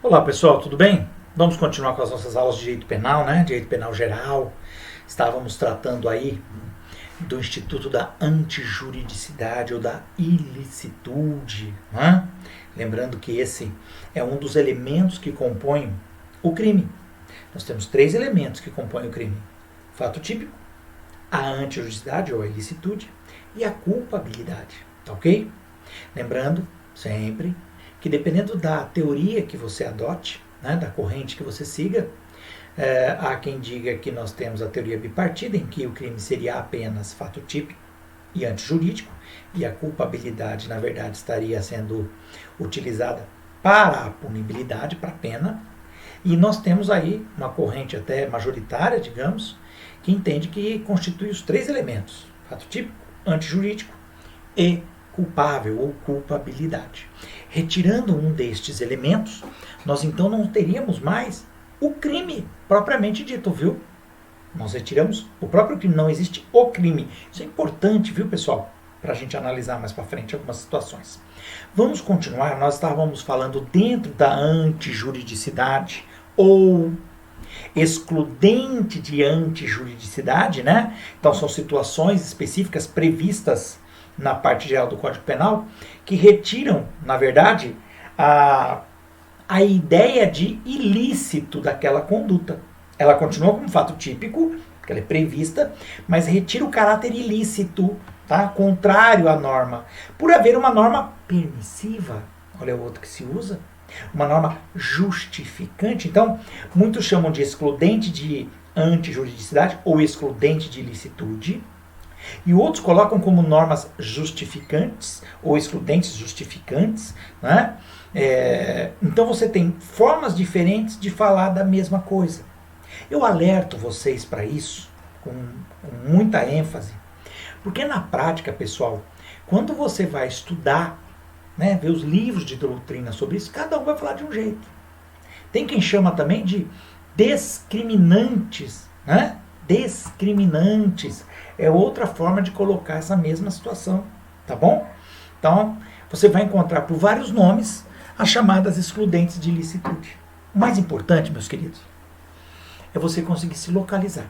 Olá pessoal, tudo bem? Vamos continuar com as nossas aulas de direito penal, né? Direito penal geral. Estávamos tratando aí do Instituto da Antijuridicidade ou da ilicitude, né? Lembrando que esse é um dos elementos que compõem o crime. Nós temos 3 elementos que compõem o crime: fato típico, a antijuridicidade ou a ilicitude e a culpabilidade, tá ok? Lembrando sempre que dependendo da teoria que você adote, né, da corrente que você siga, há quem diga que nós temos a teoria bipartida, em que o crime seria apenas fato típico e antijurídico, e a culpabilidade, na verdade, estaria sendo utilizada para a punibilidade, para a pena. E nós temos aí uma corrente até majoritária, digamos, que entende que constitui os 3 elementos: fato típico, antijurídico e culpável ou culpabilidade. Retirando um destes elementos, nós então não teríamos mais o crime propriamente dito, viu? Nós retiramos o próprio crime, não existe o crime. Isso é importante, viu, pessoal? Para a gente analisar mais para frente algumas situações. Vamos continuar, nós estávamos falando dentro da antijuridicidade ou excludente de antijuridicidade, né? Então são situações específicas previstas na parte geral do Código Penal que retiram, na verdade, a ideia de ilícito daquela conduta. Ela continua como fato típico, porque ela é prevista, mas retira o caráter ilícito, tá? Contrário à norma, por haver uma norma permissiva. Olha o outro que se usa. Uma norma justificante. Então, muitos chamam de excludente de antijuridicidade ou excludente de ilicitude. E outros colocam como normas justificantes ou excludentes justificantes, né? Então você tem formas diferentes de falar da mesma coisa. Eu alerto vocês para isso com muita ênfase, porque na prática, pessoal, quando você vai estudar, né, ver os livros de doutrina sobre isso, cada um vai falar de um jeito. Tem quem chama também de discriminantes, né? Discriminantes é outra forma de colocar essa mesma situação, tá bom? Então, você vai encontrar por vários nomes as chamadas excludentes de ilicitude. O mais importante, meus queridos, é você conseguir se localizar.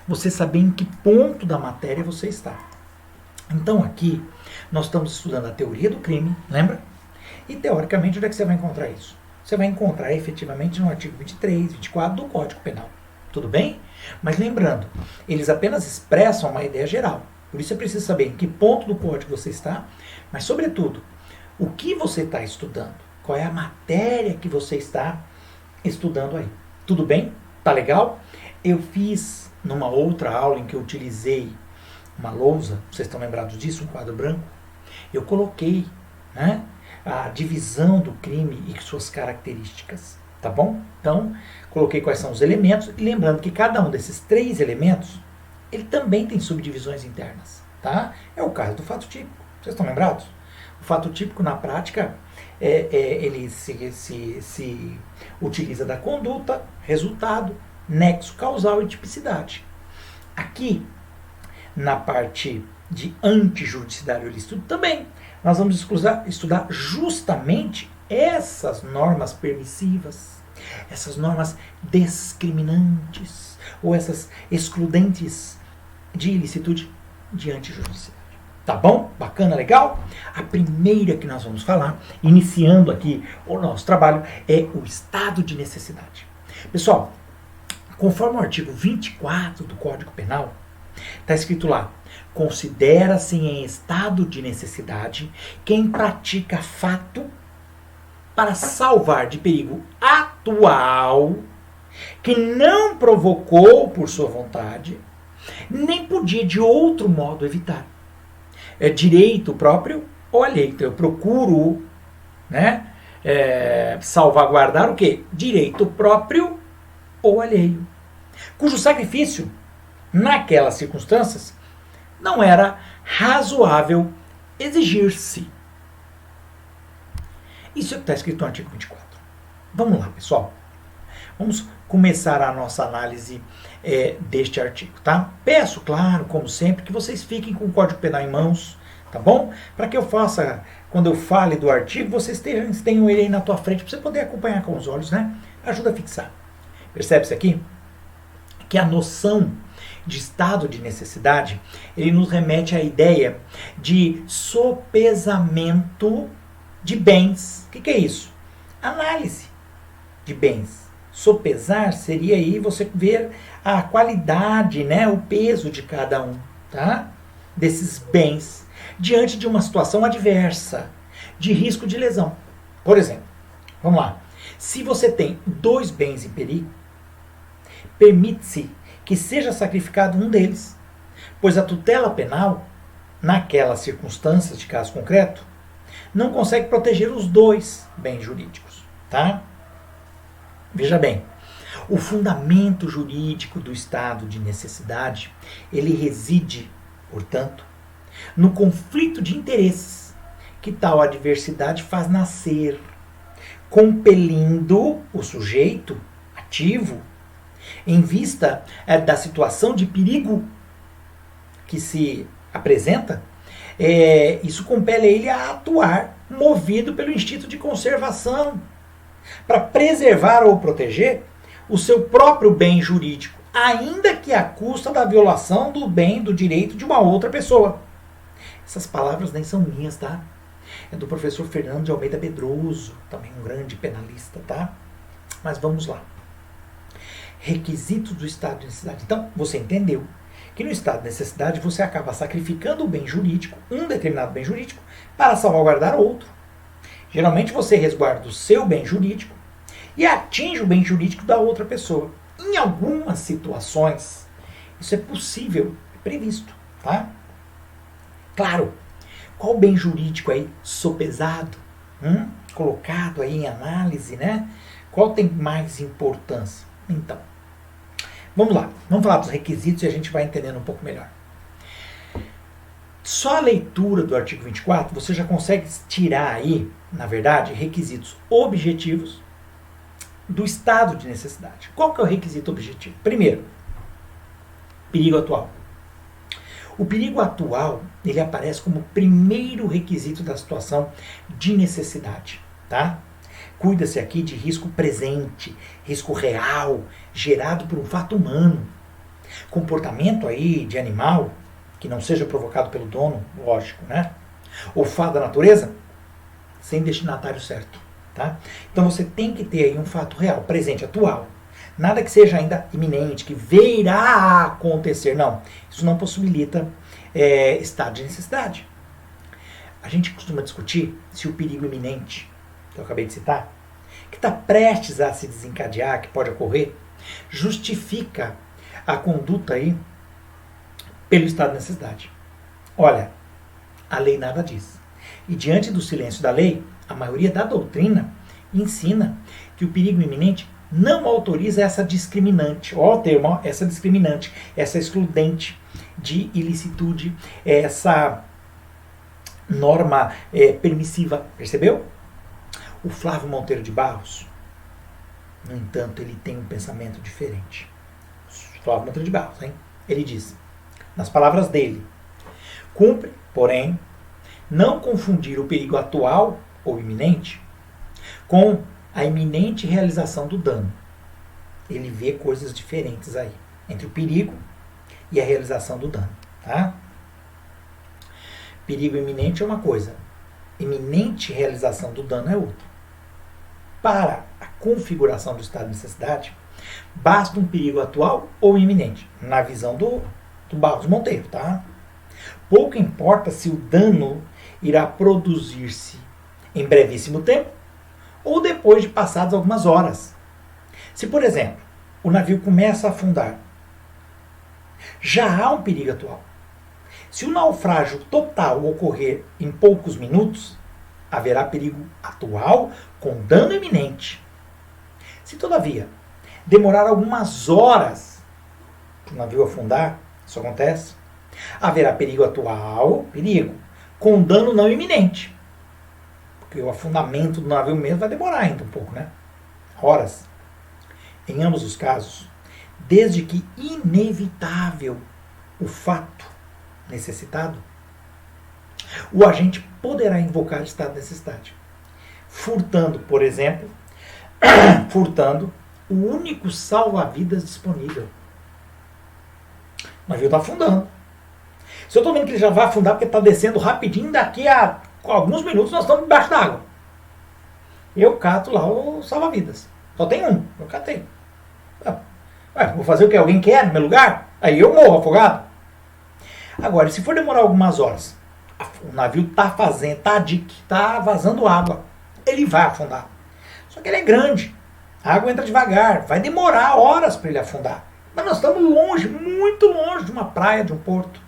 Você saber em que ponto da matéria você está. Então, aqui, nós estamos estudando a teoria do crime, lembra? E, teoricamente, onde é que você vai encontrar isso? Você vai encontrar, efetivamente, no artigo 23, 24 do Código Penal. Tudo bem? Mas lembrando, eles apenas expressam uma ideia geral. Por isso é preciso saber em que ponto do código você está, mas, sobretudo, o que você está estudando. Qual é a matéria que você está estudando aí. Tudo bem? Tá legal? Eu fiz numa outra aula em que eu utilizei uma lousa, vocês estão lembrados disso, um quadro branco? Eu coloquei, né, a divisão do crime e suas características. Tá bom? Então, coloquei quais são os elementos, e lembrando que cada um desses 3 elementos, ele também tem subdivisões internas, tá? É o caso do fato típico. Vocês estão lembrados? O fato típico, na prática, ele se utiliza da conduta, resultado, nexo causal e tipicidade. Aqui, na parte de antijuridicidade ou ilicitude, também, nós vamos estudar justamente essas normas permissivas, essas normas discriminantes, ou essas excludentes de ilicitude de antijuridicidade. Tá bom? Bacana, legal? A primeira que nós vamos falar, iniciando aqui o nosso trabalho, é o estado de necessidade. Pessoal, conforme o artigo 24 do Código Penal, está escrito lá: considera-se em estado de necessidade quem pratica fato para salvar de perigo atual que não provocou por sua vontade, nem podia de outro modo evitar. É direito próprio ou alheio. Então eu procuro, né, salvaguardar o quê? Direito próprio ou alheio. Cujo sacrifício, naquelas circunstâncias, não era razoável exigir-se. Isso é o que está escrito no artigo 24. Vamos lá, pessoal. Vamos começar a nossa análise deste artigo, tá? Peço, claro, como sempre, que vocês fiquem com o Código Penal em mãos, tá bom? Para que eu faça quando eu fale do artigo, vocês tenham ele aí na tua frente para você poder acompanhar com os olhos, né? Ajuda a fixar. Percebe-se aqui que a noção de estado de necessidade, ele nos remete à ideia de sopesamento de bens. O que é isso? Análise de bens. Sopesar seria aí você ver a qualidade, né, o peso de cada um, tá? Desses bens diante de uma situação adversa, de risco de lesão. Por exemplo, vamos lá. Se você tem 2 bens em perigo, permite-se que seja sacrificado um deles, pois a tutela penal, naquelas circunstâncias de caso concreto, não consegue proteger os 2 bens jurídicos, tá? Veja bem, o fundamento jurídico do estado de necessidade, ele reside, portanto, no conflito de interesses que tal adversidade faz nascer, compelindo o sujeito ativo, em vista da situação de perigo que se apresenta, isso compele ele a atuar, movido pelo instinto de conservação, para preservar ou proteger o seu próprio bem jurídico, ainda que à custa da violação do bem, do direito de uma outra pessoa. Essas palavras nem são minhas, tá? É do professor Fernando de Almeida Bedroso, também um grande penalista, tá? Mas vamos lá. Requisitos do estado de necessidade. Então, você entendeu que no estado de necessidade você acaba sacrificando o bem jurídico, um determinado bem jurídico, para salvaguardar outro. Geralmente você resguarda o seu bem jurídico e atinge o bem jurídico da outra pessoa. Em algumas situações, isso é possível, é previsto, tá? Claro, qual bem jurídico aí sopesado, colocado aí em análise, né? Qual tem mais importância? Então, vamos lá, vamos falar dos requisitos e a gente vai entendendo um pouco melhor. Só a leitura do artigo 24, você já consegue tirar aí, na verdade, requisitos objetivos do estado de necessidade. Qual que é o requisito objetivo? Primeiro, perigo atual. O perigo atual, ele aparece como primeiro requisito da situação de necessidade, tá? Cuida-se aqui de risco presente, risco real, gerado por um fato humano. Comportamento aí de animal, que não seja provocado pelo dono, lógico, né? Ou fato da natureza, sem destinatário certo, tá? Então você tem que ter aí um fato real, presente, atual. Nada que seja ainda iminente, que virá a acontecer. Não, isso não possibilita estado de necessidade. A gente costuma discutir se o perigo iminente, que eu acabei de citar, que está prestes a se desencadear, que pode ocorrer, justifica a conduta aí pelo estado de necessidade. Olha, a lei nada diz. E diante do silêncio da lei, a maioria da doutrina ensina que o perigo iminente não autoriza essa discriminante, ó o termo, essa discriminante, essa excludente de ilicitude, essa norma permissiva, percebeu? O Flávio Monteiro de Barros, no entanto, ele tem um pensamento diferente. Flávio Monteiro de Barros, hein? Ele diz, nas palavras dele, cumpre, porém, não confundir o perigo atual ou iminente com a iminente realização do dano. Ele vê coisas diferentes aí, entre o perigo e a realização do dano, tá? Perigo iminente é uma coisa, iminente realização do dano é outra. Para a configuração do estado de necessidade, basta um perigo atual ou iminente, na visão do Barros Monteiro, tá? Pouco importa se o dano irá produzir-se em brevíssimo tempo ou depois de passadas algumas horas. Se, por exemplo, o navio começa a afundar, já há um perigo atual. Se o naufrágio total ocorrer em poucos minutos, haverá perigo atual com dano iminente. Se, todavia, demorar algumas horas para o navio afundar, isso acontece, haverá perigo atual, perigo, com dano não iminente. Porque o afundamento do navio mesmo vai demorar ainda um pouco, né? Horas. Em ambos os casos, desde que inevitável o fato necessitado, O agente poderá invocar estado de necessidade, furtando, por exemplo, furtando o único salva-vidas disponível. O navio está afundando. Se eu estou vendo que ele já vai afundar porque está descendo rapidinho, daqui a alguns minutos nós estamos debaixo d'água. Eu cato lá o salva-vidas. Só tem um, eu catei. Vou fazer o que alguém quer no meu lugar? Aí eu morro afogado. Agora, se for demorar algumas horas, o navio está vazando água, ele vai afundar. Só que ele é grande, a água entra devagar, vai demorar horas para ele afundar. Mas nós estamos longe, muito longe de uma praia, de um porto.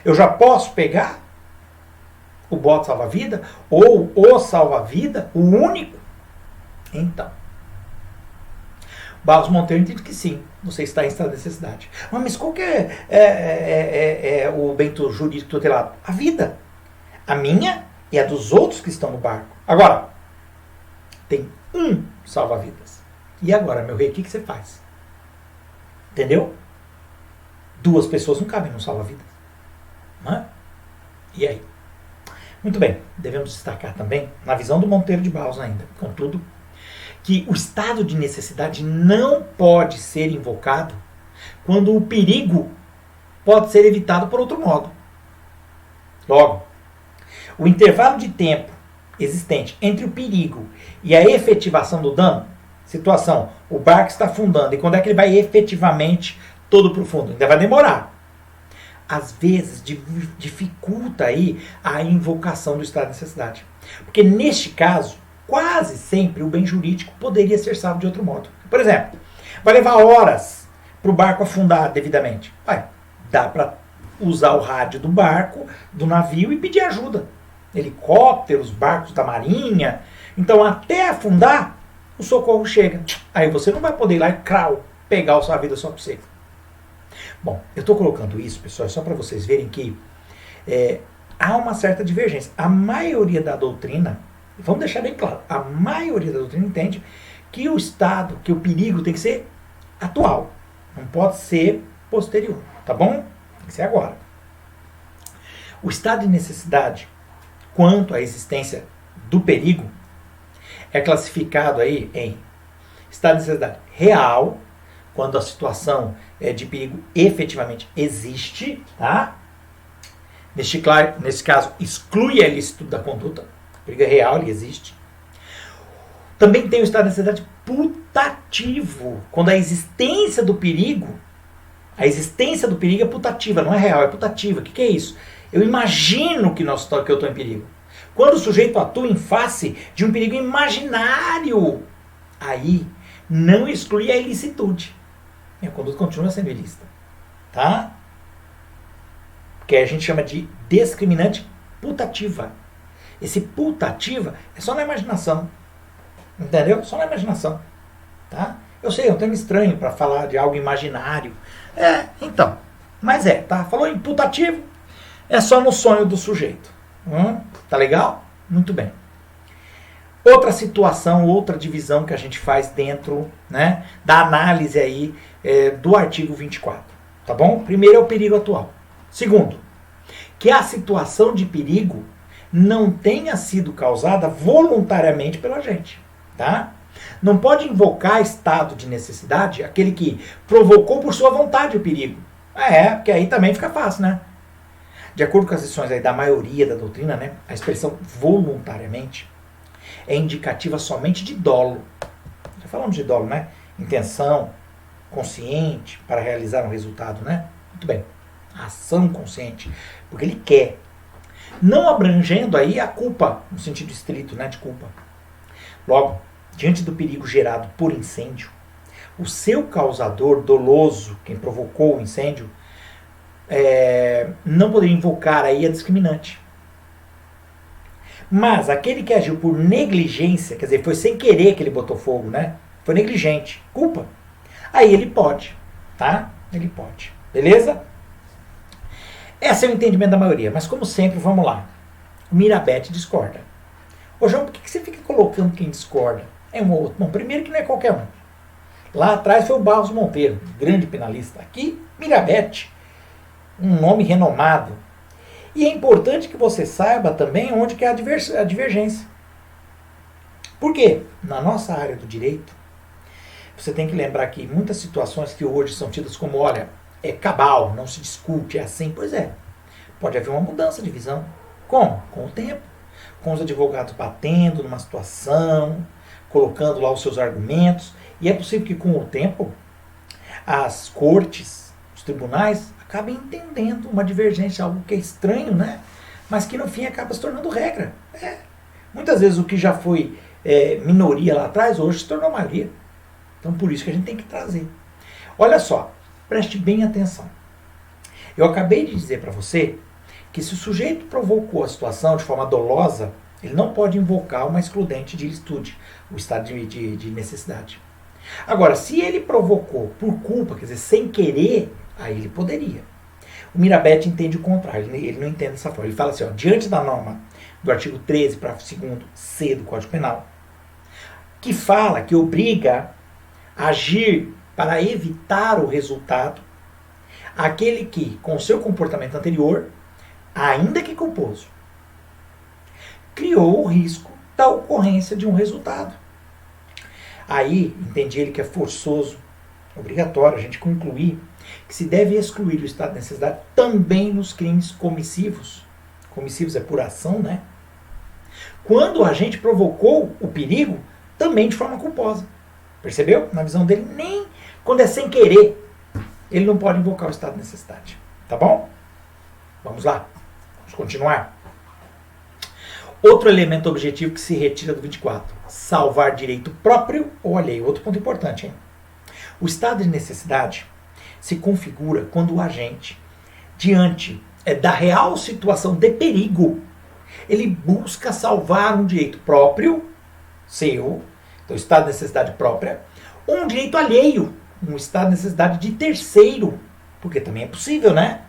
Eu já posso pegar o bote salva-vida ou o salva-vida, o único? Então, Barros Monteiro entende que sim, você está em estado de necessidade. Mas qual que é o bento jurídico tutelado? A vida. A minha e a dos outros que estão no barco. Agora, tem um salva-vidas. E agora, meu rei, o que você faz? Entendeu? 2 pessoas não cabem no salva-vidas. Não é? E aí? Muito bem, devemos destacar também, na visão do Monteiro de Barros ainda, contudo, que o estado de necessidade não pode ser invocado quando o perigo pode ser evitado por outro modo. Logo, o intervalo de tempo existente entre o perigo e a efetivação do dano, situação, o barco está afundando, e quando é que ele vai efetivamente todo para o fundo? Ainda vai demorar. Às vezes dificulta aí a invocação do estado de necessidade. Porque neste caso, quase sempre o bem jurídico poderia ser salvo de outro modo. Por exemplo, vai levar horas para o barco afundar devidamente. Dá para usar o rádio do barco, do navio e pedir ajuda. Helicópteros, barcos da marinha. Então até afundar, o socorro chega. Aí você não vai poder ir lá e pegar o salva-vida só para você. Bom, eu estou colocando isso, pessoal, só para vocês verem que há uma certa divergência. A maioria da doutrina, vamos deixar bem claro, a maioria da doutrina entende que o estado, que o perigo tem que ser atual, não pode ser posterior, tá bom? Tem que ser agora. O estado de necessidade, quanto à existência do perigo, é classificado aí em estado de necessidade real, quando a situação de perigo efetivamente existe, tá? Nesse caso, exclui a ilicitude da conduta. O perigo é real, ele existe. Também tem o estado de necessidade putativo, quando a existência do perigo é putativa, não é real, é putativa. O que é isso? Eu imagino que eu estou em perigo. Quando o sujeito atua em face de um perigo imaginário, aí não exclui a ilicitude. Minha conduta continua sendo ilícita. Tá? Que a gente chama de discriminante putativa. Esse putativa é só na imaginação. Entendeu? Só na imaginação. Tá? Eu sei, é um termo estranho para falar de algo imaginário. Então. Mas tá? Falou em putativo, é só no sonho do sujeito. Tá legal? Muito bem. Outra situação, outra divisão que a gente faz dentro, né, da análise aí do artigo 24. Tá bom? Primeiro é o perigo atual. Segundo, que a situação de perigo não tenha sido causada voluntariamente pela gente. Tá? Não pode invocar estado de necessidade aquele que provocou por sua vontade o perigo. Porque aí também fica fácil, né? De acordo com as lições aí da maioria da doutrina, né, a expressão voluntariamente é indicativa somente de dolo. Já falamos de dolo, né? Intenção consciente para realizar um resultado, né? Muito bem. Ação consciente, porque ele quer. Não abrangendo aí a culpa, no sentido estrito, né, de culpa. Logo, diante do perigo gerado por incêndio, o seu causador doloso, quem provocou o incêndio, não poderia invocar aí a discriminante. Mas aquele que agiu por negligência, quer dizer, foi sem querer que ele botou fogo, né? Foi negligente, culpa. Aí ele pode, tá? Ele pode. Beleza? Esse é o entendimento da maioria, mas como sempre, vamos lá. O Mirabete discorda. Ô João, por que você fica colocando quem discorda? É um ou outro. Bom, primeiro que não é qualquer um. Lá atrás foi o Barros Monteiro, grande penalista. Aqui, Mirabete, um nome renomado. E é importante que você saiba também onde que é a divergência. Por quê? Na nossa área do direito, você tem que lembrar que muitas situações que hoje são tidas como, olha, é cabal, não se discute, é assim. Pois é, pode haver uma mudança de visão. Como? Com o tempo. Com os advogados batendo numa situação, colocando lá os seus argumentos. E é possível que com o tempo as cortes, os tribunais, acabem entendendo uma divergência, algo que é estranho, né? Mas que no fim acaba se tornando regra. Muitas vezes o que já foi minoria lá atrás, hoje se tornou maioria. Então por isso que a gente tem que trazer. Olha só, preste bem atenção. Eu acabei de dizer para você que se o sujeito provocou a situação de forma dolosa, ele não pode invocar uma excludente de ilicitude, o estado de necessidade. Agora, se ele provocou por culpa, quer dizer, sem querer, aí ele poderia. O Mirabete entende o contrário, ele não entende dessa forma. Ele fala assim, ó, diante da norma do artigo 13, parágrafo 2º C do Código Penal, que fala, que obriga a agir para evitar o resultado, aquele que, com seu comportamento anterior, ainda que culposo, criou o risco da ocorrência de um resultado. Aí, entendi ele que é forçoso, obrigatório a gente concluir que se deve excluir o estado de necessidade também nos crimes comissivos. Comissivos é por ação, né? Quando a gente provocou o perigo, também de forma culposa. Percebeu? Na visão dele, nem quando é sem querer, ele não pode invocar o estado de necessidade. Tá bom? Vamos lá. Vamos continuar. Outro elemento objetivo que se retira do 24. Salvar direito próprio ou alheio. Outro ponto importante, hein? O estado de necessidade se configura quando o agente, diante da real situação de perigo, ele busca salvar um direito próprio, seu, então estado de necessidade própria, ou um direito alheio, um estado de necessidade de terceiro, porque também é possível, né?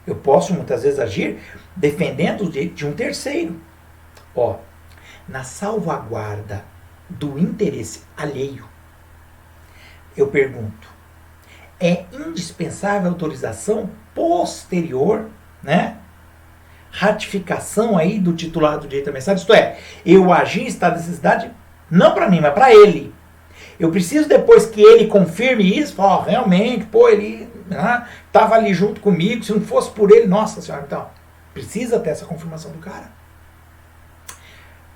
Eu posso muitas vezes agir defendendo o direito de um terceiro. Ó, na salvaguarda do interesse alheio, eu pergunto, é indispensável autorização posterior, né? Ratificação aí do titular do direito à mensagem, isto é, eu agir em estado de necessidade não para mim, mas para ele. Eu preciso depois que ele confirme isso, falar, realmente, pô, ele estava ali junto comigo, se não fosse por ele, nossa senhora, então, precisa ter essa confirmação do cara.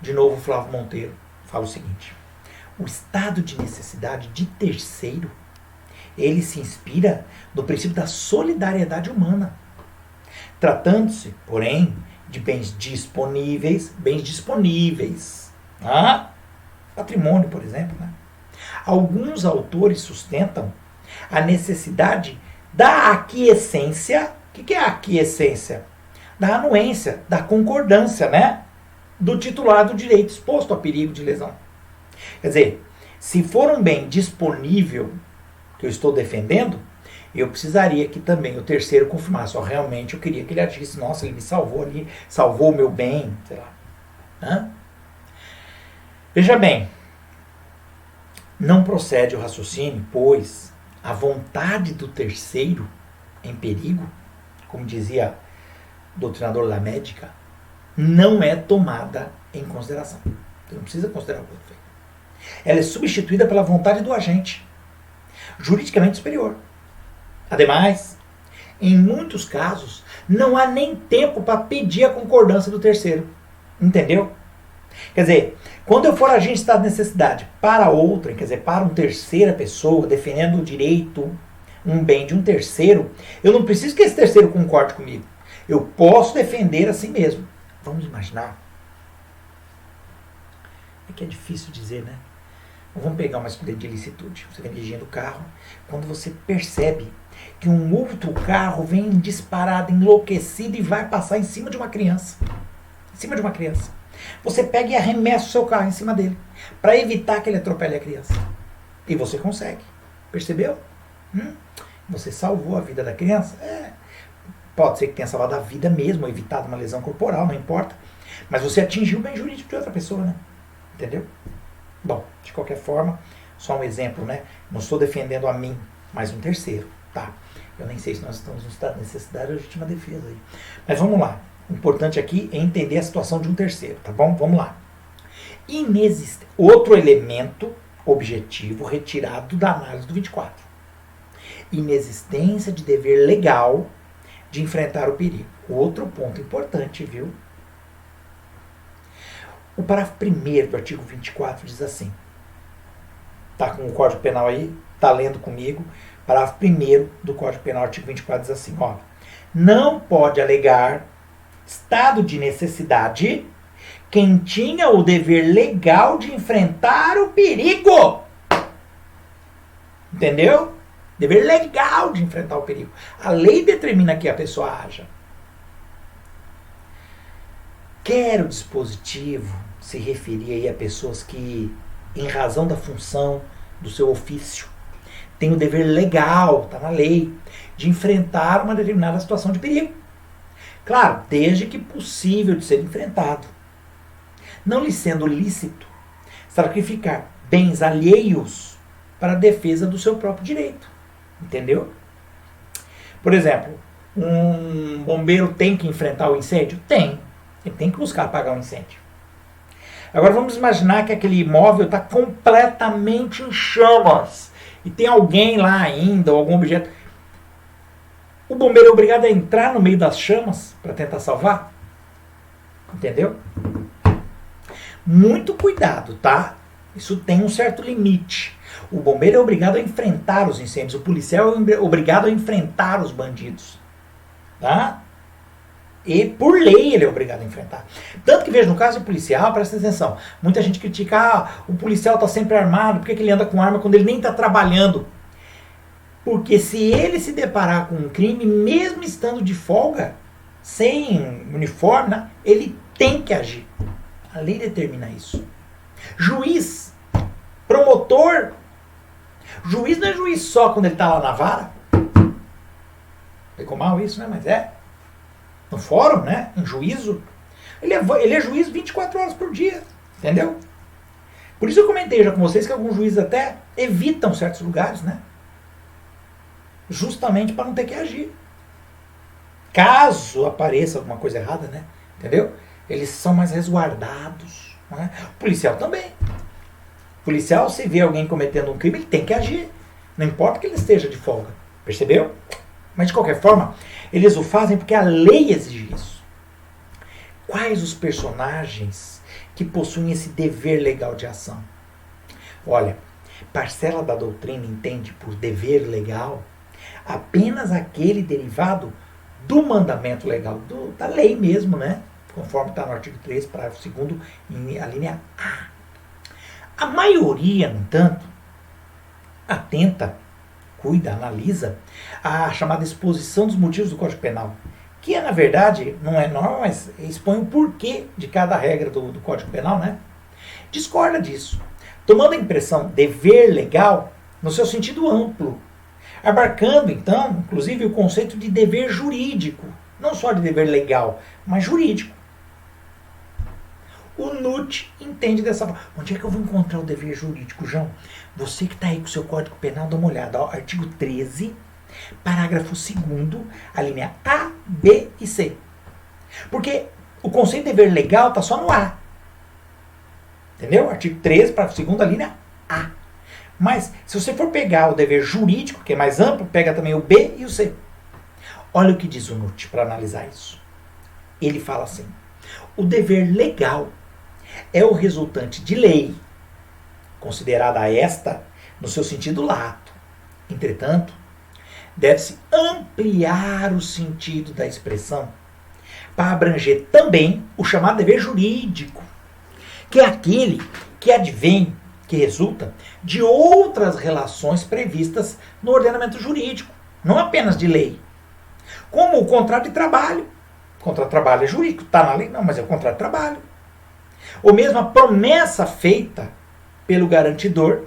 De novo, Flávio Monteiro fala o seguinte, o estado de necessidade de terceiro, ele se inspira no princípio da solidariedade humana, tratando-se, porém, de bens disponíveis, patrimônio, por exemplo, né? Alguns autores sustentam a necessidade da aquiescência. O que é a aquiescência? Da anuência, da concordância, né? Do titular do direito exposto a perigo de lesão. Quer dizer, se for um bem disponível que eu estou defendendo, eu precisaria que também o terceiro confirmasse. Realmente eu queria que ele agisse. Nossa, ele me salvou ali, salvou o meu bem, sei lá. Veja bem, não procede o raciocínio, pois a vontade do terceiro em perigo, como dizia o doutrinador Lamédica, não é tomada em consideração. Você não precisa considerar o que foi feito. Ela é substituída pela vontade do agente, juridicamente superior. Ademais, em muitos casos, não há nem tempo para pedir a concordância do terceiro. Entendeu? Quer dizer, quando eu for agir em estado de necessidade para outrem, quer dizer, para uma terceira pessoa, defendendo o direito, um bem de um terceiro, eu não preciso que esse terceiro concorde comigo. Eu posso defender a si mesmo. Vamos imaginar. É que é difícil dizer, né? Vamos pegar uma escolha de ilicitude. Você vem dirigindo o carro, quando você percebe que um outro carro vem disparado, enlouquecido e vai passar em cima de uma criança. Em cima de uma criança. Você pega e arremessa o seu carro em cima dele, para evitar que ele atropele a criança. E você consegue. Percebeu? Você salvou a vida da criança? Pode ser que tenha salvado a vida mesmo, evitado uma lesão corporal, não importa. Mas você atingiu o bem jurídico de outra pessoa, né? Entendeu? Bom, de qualquer forma, só um exemplo, né? Não estou defendendo a mim, mas um terceiro, tá? Eu nem sei se nós estamos no estado de necessidade ou legítima defesa aí. Mas vamos lá. O importante aqui é entender a situação de um terceiro, tá bom? Vamos lá. Outro elemento objetivo retirado da análise do 24. Inexistência de dever legal de enfrentar o perigo. Outro ponto importante, viu? O parágrafo 1º do artigo 24 diz assim. Tá com o Código Penal aí? Tá lendo comigo? Parágrafo 1º do Código Penal, artigo 24 diz assim, ó. Não pode alegar estado de necessidade quem tinha o dever legal de enfrentar o perigo. Entendeu? Dever legal de enfrentar o perigo. A lei determina que a pessoa haja. Quer o dispositivo se referir aí a pessoas que, em razão da função do seu ofício, têm o dever legal, está na lei, de enfrentar uma determinada situação de perigo. Claro, desde que possível de ser enfrentado. Não lhe sendo lícito sacrificar bens alheios para a defesa do seu próprio direito. Entendeu? Por exemplo, um bombeiro tem que enfrentar o incêndio? Tem. Ele tem que buscar apagar o incêndio. Agora vamos imaginar que aquele imóvel está completamente em chamas e tem alguém lá ainda, ou algum objeto. O bombeiro é obrigado a entrar no meio das chamas para tentar salvar? Entendeu? Muito cuidado, tá? Isso tem um certo limite. O bombeiro é obrigado a enfrentar os incêndios. O policial é obrigado a enfrentar os bandidos. Tá? E por lei ele é obrigado a enfrentar. Tanto que veja, no caso do policial, presta atenção, muita gente critica, o policial está sempre armado, por que ele anda com arma quando ele nem está trabalhando? Porque se ele se deparar com um crime, mesmo estando de folga, sem uniforme, né, ele tem que agir. A lei determina isso. Juiz, promotor, juiz não é juiz só quando ele está lá na vara. Ficou mal isso, né? Mas é. No fórum, né? Em juízo. Ele é juiz 24 horas por dia. Entendeu? Por isso eu comentei já com vocês que alguns juízes até evitam certos lugares, né? Justamente para não ter que agir. Caso apareça alguma coisa errada, né? Entendeu? Eles são mais resguardados. Né? O policial também. O policial, se vê alguém cometendo um crime, ele tem que agir. Não importa que ele esteja de folga. Percebeu? Mas de qualquer forma, eles o fazem porque a lei exige isso. Quais os personagens que possuem esse dever legal de ação? Olha, parcela da doutrina entende por dever legal apenas aquele derivado do mandamento legal, da lei mesmo, né? Conforme está no artigo 3, parágrafo 2º, a linha A. A maioria, no entanto, atenta, cuida, analisa a chamada exposição dos motivos do Código Penal, que é, na verdade, não é norma, mas expõe o porquê de cada regra do Código Penal, né? Discorda disso, tomando a impressão dever legal no seu sentido amplo, abarcando, então, inclusive o conceito de dever jurídico, não só de dever legal, mas jurídico. O NUT entende dessa forma. Onde é que eu vou encontrar o dever jurídico, João? Você que está aí com o seu Código Penal, dá uma olhada. Ó, artigo 13, parágrafo 2º, a linha A, B e C. Porque o conceito de dever legal está só no A. Entendeu? Artigo 13, parágrafo 2º, a linha A. Mas, se você for pegar o dever jurídico, que é mais amplo, pega também o B e o C. Olha o que diz o NUT para analisar isso. Ele fala assim: o dever legal é o resultante de lei, considerada esta no seu sentido lato. Entretanto, deve-se ampliar o sentido da expressão para abranger também o chamado dever jurídico, que é aquele que advém, que resulta de outras relações previstas no ordenamento jurídico, não apenas de lei, como o contrato de trabalho. O contrato de trabalho é jurídico, está na lei? Não, mas é o contrato de trabalho. Ou mesmo a promessa feita pelo garantidor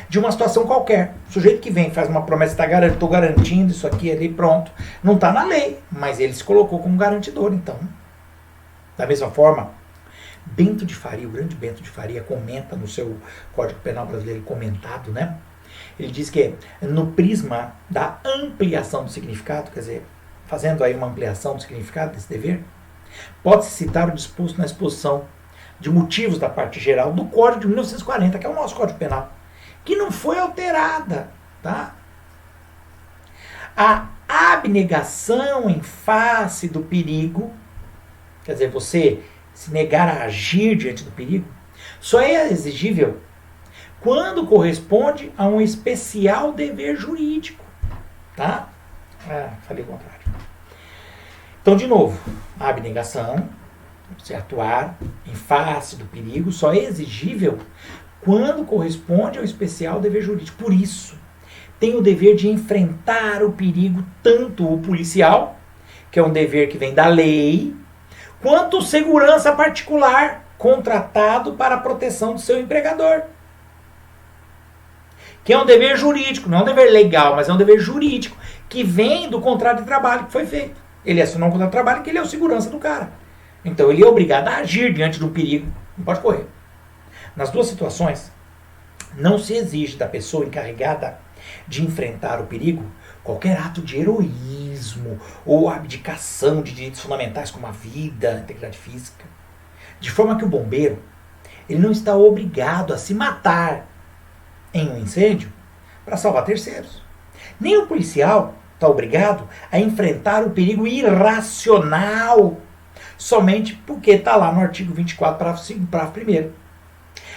de uma situação qualquer. O sujeito que vem faz uma promessa, estou garantindo isso aqui, ali, pronto. Não está na lei, mas ele se colocou como garantidor, então. Da mesma forma, Bento de Faria, o grande Bento de Faria, comenta no seu Código Penal Brasileiro comentado, né? Ele diz que no prisma da ampliação do significado, quer dizer, fazendo aí uma ampliação do significado desse dever, Pode-se citar o disposto na exposição de motivos da parte geral do Código de 1940, que é o nosso Código Penal, que não foi alterada, tá? A abnegação em face do perigo, quer dizer, você se negar a agir diante do perigo, só é exigível quando corresponde a um especial dever jurídico, tá? Falei o contrário. Então, de novo, a abnegação, você atuar em face do perigo, só é exigível quando corresponde ao especial dever jurídico. Por isso, tem o dever de enfrentar o perigo, tanto o policial, que é um dever que vem da lei, quanto o segurança particular contratado para a proteção do seu empregador. Que é um dever jurídico, não é um dever legal, mas é um dever jurídico, que vem do contrato de trabalho que foi feito. Ele assinou um contrato de trabalho que ele é o segurança do cara. Então ele é obrigado a agir diante do perigo, não pode correr. Nas duas situações, não se exige da pessoa encarregada de enfrentar o perigo qualquer ato de heroísmo ou abdicação de direitos fundamentais como a vida, a integridade física. De forma que o bombeiro, ele não está obrigado a se matar em um incêndio para salvar terceiros. Nem o policial está obrigado a enfrentar o perigo irracional somente porque está lá no artigo 24, parágrafo 1º.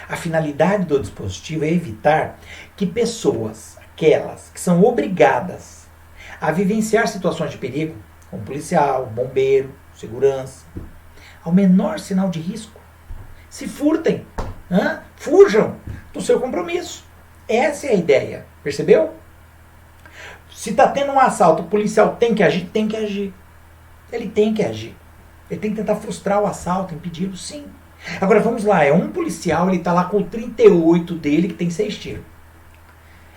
A finalidade do dispositivo é evitar que pessoas, aquelas que são obrigadas a vivenciar situações de perigo, como policial, bombeiro, segurança, ao menor sinal de risco, se furtem, fujam do seu compromisso. Essa é a ideia, percebeu? Se está tendo um assalto, o policial tem que agir? Tem que agir. Ele tem que agir. Ele tem que tentar frustrar o assalto, impedi-lo, sim. Agora vamos lá, é um policial, ele está lá com o 38 dele, que tem 6 tiros.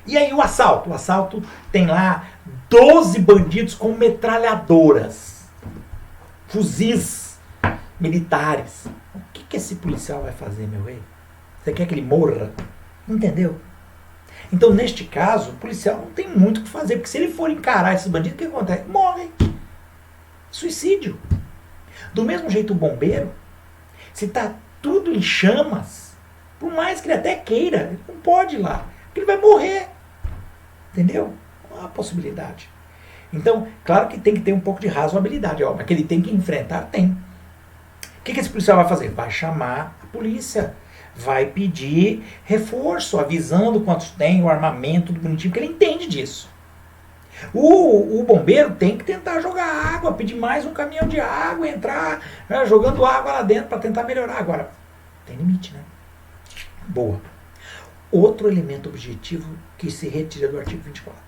E aí o assalto tem lá 12 bandidos com metralhadoras, fuzis militares. O que esse policial vai fazer, meu rei? Você quer que ele morra? Entendeu? Então, neste caso, o policial não tem muito o que fazer, porque se ele for encarar esses bandidos, o que acontece? Morre. Suicídio. Do mesmo jeito, o bombeiro, se está tudo em chamas, por mais que ele até queira, ele não pode ir lá, porque ele vai morrer. Entendeu? Não há possibilidade. Então, claro que tem que ter um pouco de razoabilidade, mas que ele tem que enfrentar, tem. O que esse policial vai fazer? Vai chamar a polícia. Vai pedir reforço, avisando quantos tem, o armamento, tudo bonitinho, porque ele entende disso. O bombeiro tem que tentar jogar água, pedir mais um caminhão de água, entrar jogando água lá dentro para tentar melhorar. Agora, tem limite, né? Boa. Outro elemento objetivo que se retira do artigo 24.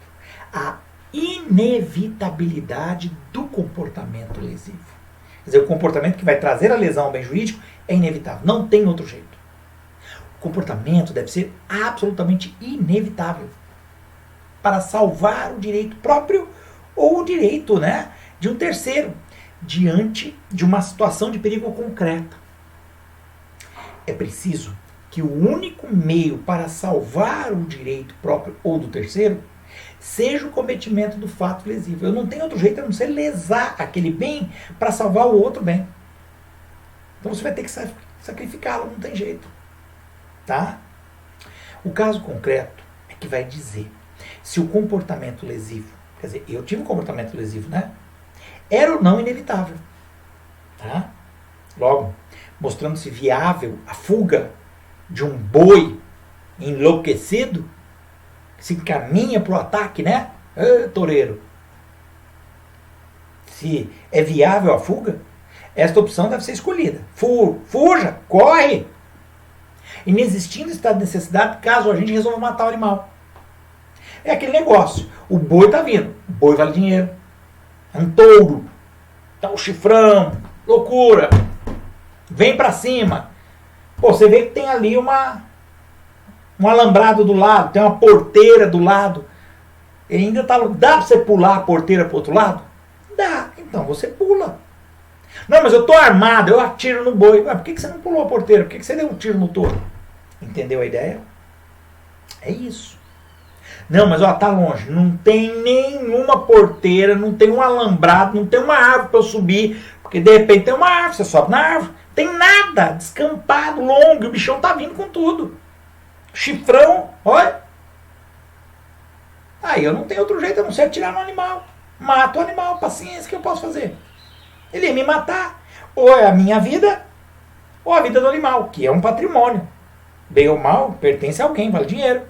A inevitabilidade do comportamento lesivo. Quer dizer, o comportamento que vai trazer a lesão ao bem jurídico é inevitável. Não tem outro jeito. O comportamento deve ser absolutamente inevitável para salvar o direito próprio ou o direito, de um terceiro diante de uma situação de perigo concreta. É preciso que o único meio para salvar o direito próprio ou do terceiro seja o cometimento do fato lesivo. Eu não tenho outro jeito a não ser lesar aquele bem para salvar o outro bem. Então você vai ter que sacrificá-lo, não tem jeito. Tá? O caso concreto é que vai dizer se o comportamento lesivo, quer dizer, eu tive um comportamento lesivo, era ou não inevitável. Tá? Logo, mostrando-se viável a fuga de um boi enlouquecido que se encaminha para o ataque, toureiro. Se é viável a fuga, esta opção deve ser escolhida. Fuja, corre! Inexistindo estado de necessidade, caso a gente resolva matar o animal. É aquele negócio. O boi está vindo. O boi vale dinheiro. É um touro. Tá um chifrão. Loucura. Vem para cima. Pô, você vê que tem ali um alambrado do lado. Tem uma porteira do lado. Ele ainda tá... Dá para você pular a porteira para o outro lado? Dá. Então você pula. Não, mas eu tô armado, eu atiro no boi. Mas por que você não pulou a porteira? Por que você deu um tiro no touro? Entendeu a ideia? É isso. Não, mas ó, tá longe. Não tem nenhuma porteira, não tem um alambrado, não tem uma árvore para eu subir. Porque de repente tem uma árvore, você sobe na árvore. Tem nada, descampado, longo, e o bichão tá vindo com tudo. Chifrão, olha. Aí eu não tenho outro jeito a não ser atirar no animal. Mato o animal, paciência, o que eu posso fazer? Ele ia me matar. Ou é a minha vida, ou a vida do animal, que é um patrimônio. Bem ou mal, pertence a alguém, vale dinheiro.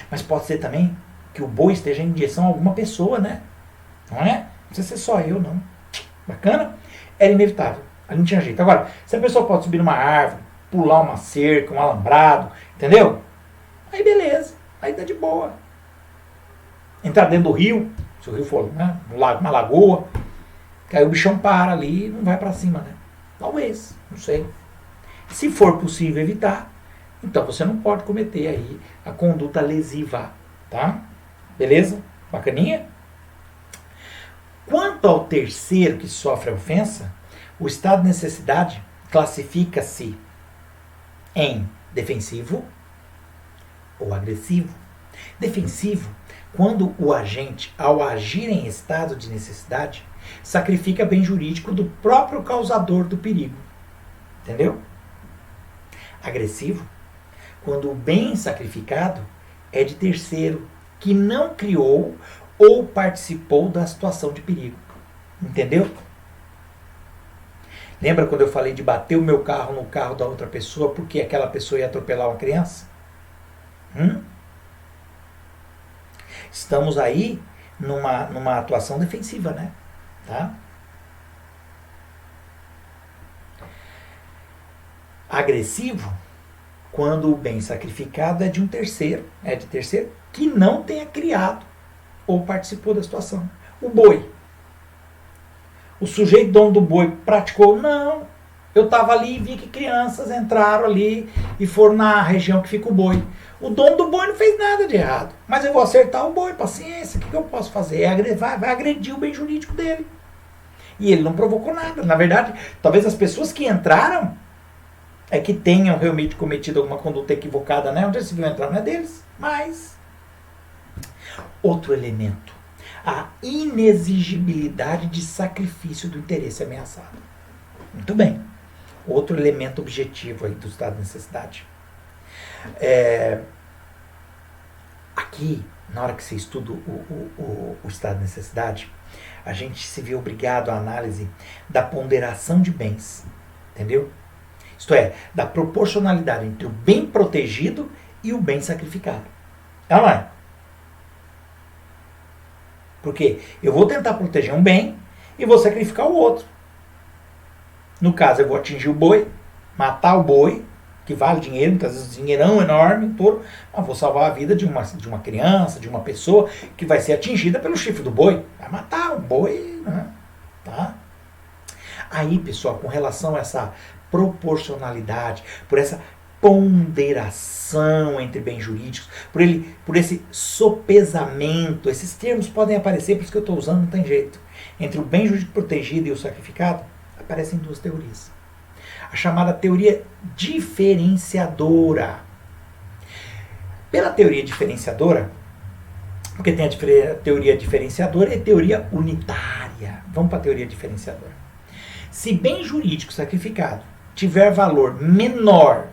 Mas pode ser também que o boi esteja em direção a alguma pessoa, né? Não é? Não precisa ser só eu, não. Bacana? Era inevitável. Ali não tinha jeito. Agora, se a pessoa pode subir numa árvore, pular uma cerca, um alambrado, entendeu? Aí beleza. Aí tá de boa. Entrar dentro do rio, se o rio for, né, uma lagoa, que aí o bichão para ali e não vai pra cima, né? Talvez, não sei. Se for possível evitar, então você não pode cometer aí a conduta lesiva, tá? Beleza? Bacaninha? Quanto ao terceiro que sofre a ofensa, o estado de necessidade classifica-se em defensivo ou agressivo. Defensivo, quando o agente, ao agir em estado de necessidade, sacrifica bem jurídico do próprio causador do perigo. Entendeu? Agressivo, quando o bem sacrificado é de terceiro, que não criou ou participou da situação de perigo. Entendeu? Lembra quando eu falei de bater o meu carro no carro da outra pessoa porque aquela pessoa ia atropelar uma criança? Estamos aí numa atuação defensiva, né? Tá? Agressivo, quando o bem sacrificado é de terceiro que não tenha criado ou participou da situação. O boi. O sujeito dono do boi praticou? Não. Eu estava ali e vi que crianças entraram ali e foram na região que fica o boi. O dono do boi não fez nada de errado. Mas eu vou acertar o boi, paciência. O que eu posso fazer? Vai agredir o bem jurídico dele. E ele não provocou nada. Na verdade, talvez as pessoas que entraram é que tenham realmente cometido alguma conduta equivocada, né? Onde eles viram entrar não é deles. Mas, outro elemento. A inexigibilidade de sacrifício do interesse ameaçado. Muito bem. Outro elemento objetivo aí do estado de necessidade. Aqui, na hora que você estuda o estado de necessidade, a gente se vê obrigado à análise da ponderação de bens. Entendeu? Isto é, da proporcionalidade entre o bem protegido e o bem sacrificado. Não é? Porque eu vou tentar proteger um bem e vou sacrificar o outro. No caso, eu vou atingir o boi, matar o boi, que vale dinheiro, muitas vezes dinheirão enorme, todo, mas vou salvar a vida de uma criança, de uma pessoa que vai ser atingida pelo chifre do boi. Vai matar o boi, né? Tá? Aí, pessoal, com relação a essa proporcionalidade, por essa ponderação entre bens jurídicos, por esse sopesamento, esses termos podem aparecer, por isso que eu estou usando, não tem jeito. Entre o bem jurídico protegido e o sacrificado, aparecem duas teorias. A chamada teoria diferenciadora. Pela teoria diferenciadora, porque tem a teoria diferenciadora e a teoria unitária. Vamos para a teoria diferenciadora. Se bem jurídico sacrificado tiver valor menor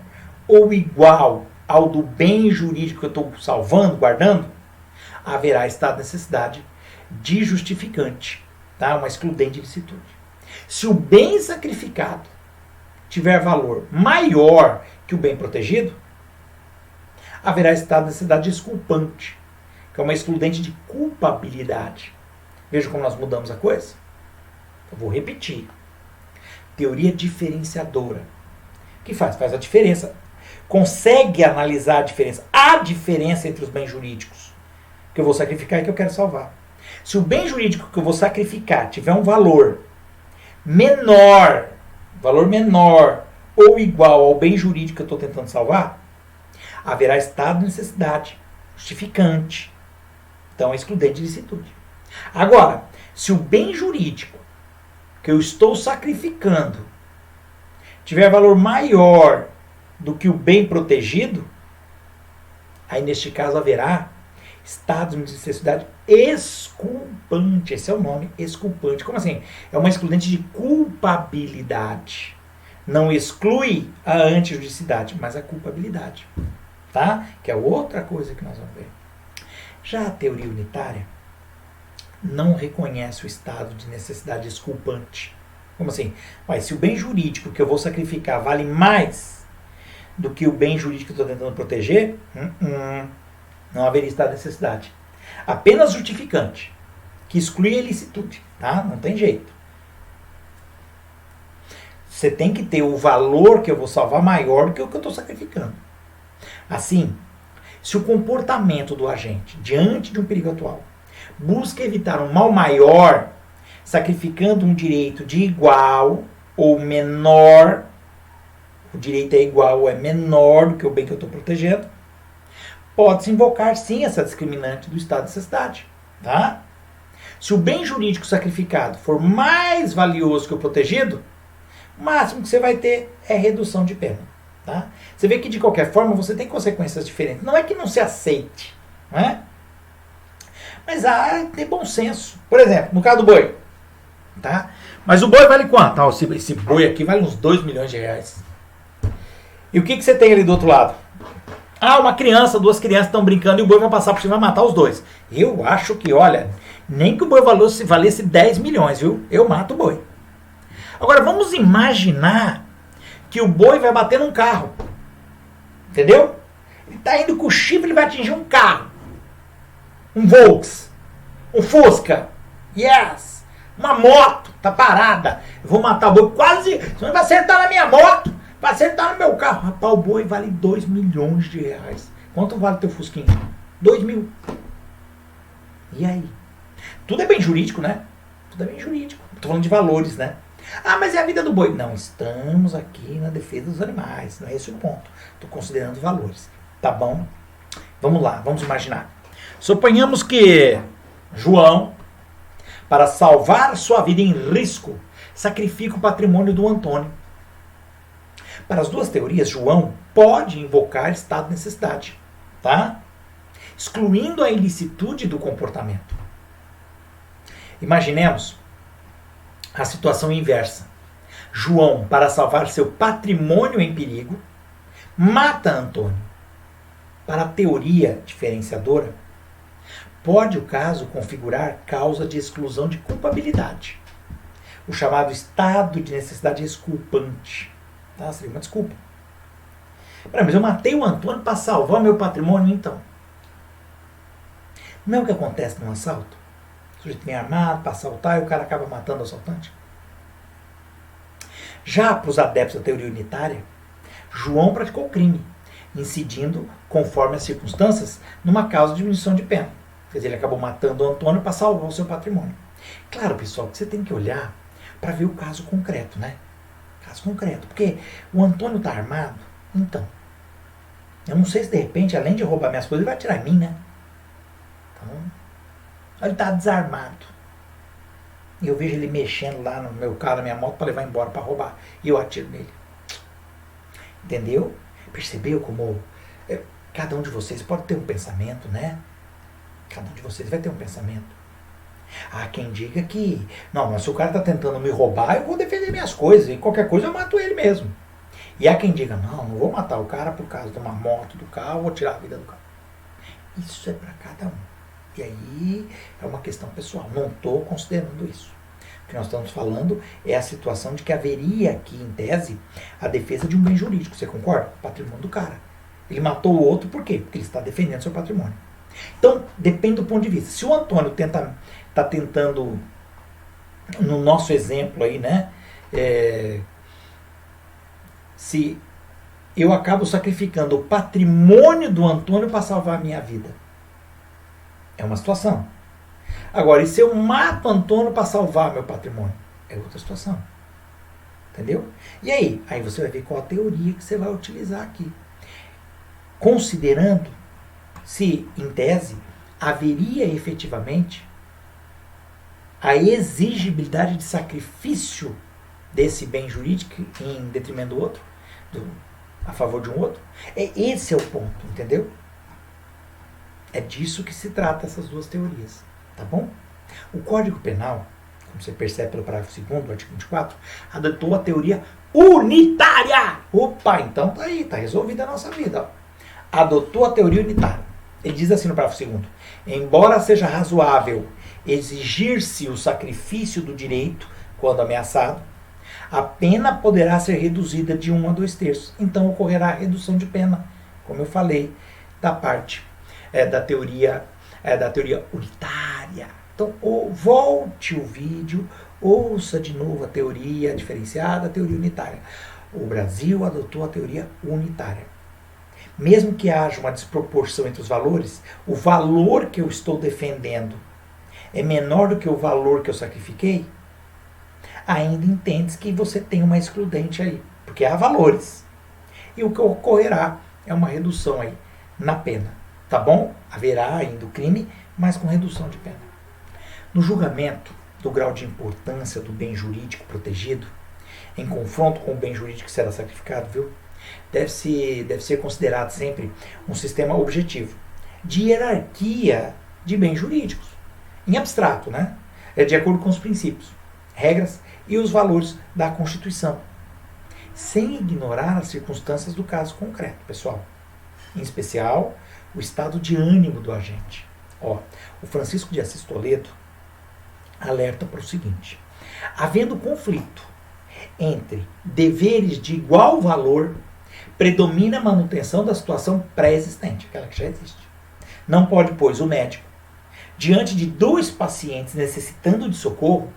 ou igual ao do bem jurídico que eu estou salvando, guardando, haverá estado de necessidade de justificante, tá? Uma excludente de licitude. Se o bem sacrificado tiver valor maior que o bem protegido, haverá estado de necessidade desculpante, que é uma excludente de culpabilidade. Veja como nós mudamos a coisa? Eu vou repetir. Teoria diferenciadora. O que faz? Faz a diferença. Consegue analisar a diferença entre os bens jurídicos que eu vou sacrificar e que eu quero salvar. Se o bem jurídico que eu vou sacrificar tiver um valor menor ou igual ao bem jurídico que eu estou tentando salvar, haverá estado de necessidade justificante. Então, é excludente de licitude. Agora, se o bem jurídico que eu estou sacrificando tiver valor maior do que o bem protegido, aí neste caso haverá estado de necessidade exculpante. Esse é o nome, exculpante. Como assim? É uma excludente de culpabilidade. Não exclui a antijuridicidade, mas a culpabilidade. Tá? Que é outra coisa que nós vamos ver. Já a teoria unitária não reconhece o estado de necessidade exculpante. Como assim? Mas se o bem jurídico que eu vou sacrificar vale mais do que o bem jurídico que eu estou tentando proteger, não haveria estado de necessidade. Apenas justificante, que exclui a ilicitude. Tá? Não tem jeito. Você tem que ter o valor que eu vou salvar maior do que o que eu estou sacrificando. Assim, se o comportamento do agente diante de um perigo atual busca evitar um mal maior, sacrificando um direito de igual ou menor, o direito é igual ou é menor do que o bem que eu estou protegendo, pode-se invocar sim essa discriminante do estado de necessidade. Tá? Se o bem jurídico sacrificado for mais valioso que o protegido, o máximo que você vai ter é redução de pena. Tá? Você vê que de qualquer forma você tem consequências diferentes. Não é que não se aceite, não é? Mas há ter bom senso. Por exemplo, no caso do boi. Tá? Mas o boi vale quanto? Ah, esse boi aqui vale uns 2 milhões de reais. E o que você tem ali do outro lado? Ah, uma criança, 2 crianças estão brincando e o boi vai passar por cima e vai matar os dois. Eu acho que, olha, nem que o boi valesse 10 milhões, viu? Eu mato o boi. Agora, vamos imaginar que o boi vai bater num carro. Entendeu? Ele está indo com o chifre, ele vai atingir um carro. Um Volks. Um Fusca. Yes. Uma moto. Tá parada. Eu vou matar o boi. Quase. Você não vai acertar na minha moto. Vai acertar no meu carro. Rapaz, o boi vale 2 milhões de reais. Quanto vale teu Fusquinha? 2 mil. E aí? Tudo é bem jurídico, né? Tudo é bem jurídico. Tô falando de valores, né? Ah, mas é a vida do boi. Não, estamos aqui na defesa dos animais. Não é esse o ponto. Estou considerando valores. Tá bom? Vamos lá, vamos imaginar. Suponhamos que João, para salvar sua vida em risco, sacrifica o patrimônio do Antônio. Para as duas teorias, João pode invocar estado de necessidade, tá? Excluindo a ilicitude do comportamento. Imaginemos a situação inversa. João, para salvar seu patrimônio em perigo, mata Antônio. Para a teoria diferenciadora, pode o caso configurar causa de exclusão de culpabilidade, o chamado estado de necessidade exculpante. Tá? Seria uma desculpa. Mas eu matei o Antônio para salvar meu patrimônio, então. Não é o que acontece num assalto? O sujeito vem armado para assaltar e o cara acaba matando o assaltante. Já para os adeptos da teoria unitária, João praticou crime, incidindo, conforme as circunstâncias, numa causa de diminuição de pena. Quer dizer, ele acabou matando o Antônio para salvar o seu patrimônio. Claro, pessoal, que você tem que olhar para ver o caso concreto, né? Caso concreto. Porque o Antônio está armado, então. Eu não sei se de repente, além de roubar minhas coisas, ele vai atirar em mim, né? Então, ele está desarmado. E eu vejo ele mexendo lá no meu carro, na minha moto, para levar embora, para roubar. E eu atiro nele. Entendeu? Percebeu como cada um de vocês pode ter um pensamento, né? Cada um de vocês vai ter um pensamento. Há quem diga que, não, mas se o cara está tentando me roubar, eu vou defender minhas coisas. E qualquer coisa eu mato ele mesmo. E há quem diga, não vou matar o cara por causa de uma moto do carro, vou tirar a vida do cara. Isso é para cada um. E aí é uma questão pessoal. Não estou considerando isso. O que nós estamos falando é a situação de que haveria aqui, em tese, a defesa de um bem jurídico. Você concorda? O patrimônio do cara. Ele matou o outro por quê? Porque ele está defendendo seu patrimônio. Então, depende do ponto de vista. Se o Antônio está tentando, no nosso exemplo aí, né? Se eu acabo sacrificando o patrimônio do Antônio para salvar a minha vida. É uma situação. Agora, e se eu mato o Antônio para salvar meu patrimônio? É outra situação. Entendeu? E aí? Aí você vai ver qual a teoria que você vai utilizar aqui. Considerando se, em tese, haveria efetivamente a exigibilidade de sacrifício desse bem jurídico em detrimento do outro, a favor de um outro. Esse é o ponto, entendeu? É disso que se trata essas duas teorias, tá bom? O Código Penal, como você percebe pelo parágrafo 2º do artigo 24, adotou a teoria unitária. Opa, então tá aí, tá resolvida a nossa vida. Ó. Adotou a teoria unitária. Ele diz assim no parágrafo 2º: embora seja razoável exigir-se o sacrifício do direito quando ameaçado, a pena poderá ser reduzida de 1 a 2/3. Então ocorrerá a redução de pena, como eu falei, da parte da teoria unitária. Então, volte o vídeo, ouça de novo a teoria diferenciada, a teoria unitária. O Brasil adotou a teoria unitária. Mesmo que haja uma desproporção entre os valores, o valor que eu estou defendendo é menor do que o valor que eu sacrifiquei, ainda entende que você tem uma excludente aí, porque há valores. E o que ocorrerá é uma redução aí na pena, tá bom? Haverá ainda o crime, mas com redução de pena. No julgamento do grau de importância do bem jurídico protegido, em confronto com o bem jurídico que será sacrificado, viu? Deve ser considerado sempre um sistema objetivo, de hierarquia de bens jurídicos, em abstrato, né? De acordo com os princípios, regras e os valores da Constituição, sem ignorar as circunstâncias do caso concreto, pessoal. Em especial, o estado de ânimo do agente. Ó, o Francisco de Assis Toledo alerta para o seguinte: havendo conflito entre deveres de igual valor, predomina a manutenção da situação pré-existente, aquela que já existe. Não pode, pois, o médico, diante de 2 pacientes necessitando de socorro,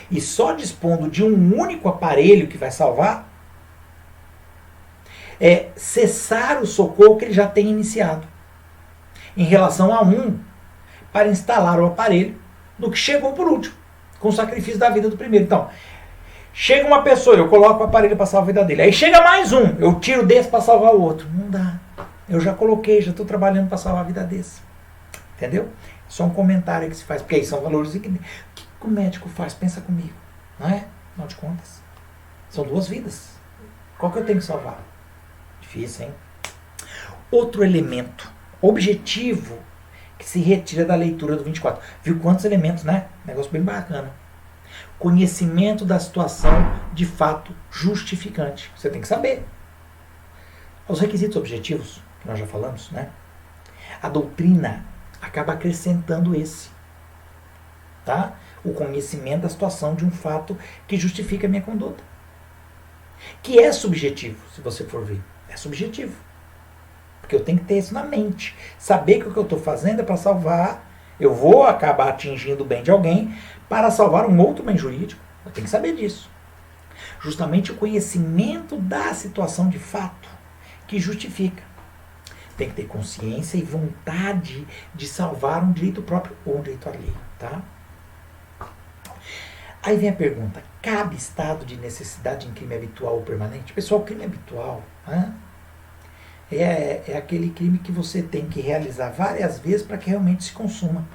e só dispondo de um único aparelho que vai salvar, cessar o socorro que ele já tem iniciado em relação a um, para instalar o aparelho no que chegou por último, com o sacrifício da vida do primeiro. Então, chega uma pessoa, eu coloco o aparelho para salvar a vida dele. Aí chega mais um, eu tiro desse para salvar o outro. Não dá. Eu já coloquei, já estou trabalhando para salvar a vida desse. Entendeu? Só um comentário que se faz, porque aí são valores que o médico faz? Pensa comigo. Não é? Afinal de contas. São 2 vidas. Qual que eu tenho que salvar? Difícil, hein? Outro elemento objetivo que se retira da leitura do 24. Viu quantos elementos, né? Negócio bem bacana. Conhecimento da situação de fato justificante. Você tem que saber. Os requisitos objetivos, que nós já falamos, né? A doutrina acaba acrescentando esse. Tá? O conhecimento da situação de um fato que justifica a minha conduta. Que é subjetivo, se você for ver. É subjetivo. Porque eu tenho que ter isso na mente. Saber que o que eu estou fazendo é para salvar, eu vou acabar atingindo o bem de alguém para salvar um outro bem jurídico. Eu tenho que saber disso. Justamente o conhecimento da situação de fato que justifica. Tem que ter consciência e vontade de salvar um direito próprio ou um direito alheio. Tá? Aí vem a pergunta: cabe estado de necessidade em crime habitual ou permanente? Pessoal, crime habitual é aquele crime que você tem que realizar várias vezes para que realmente se consuma.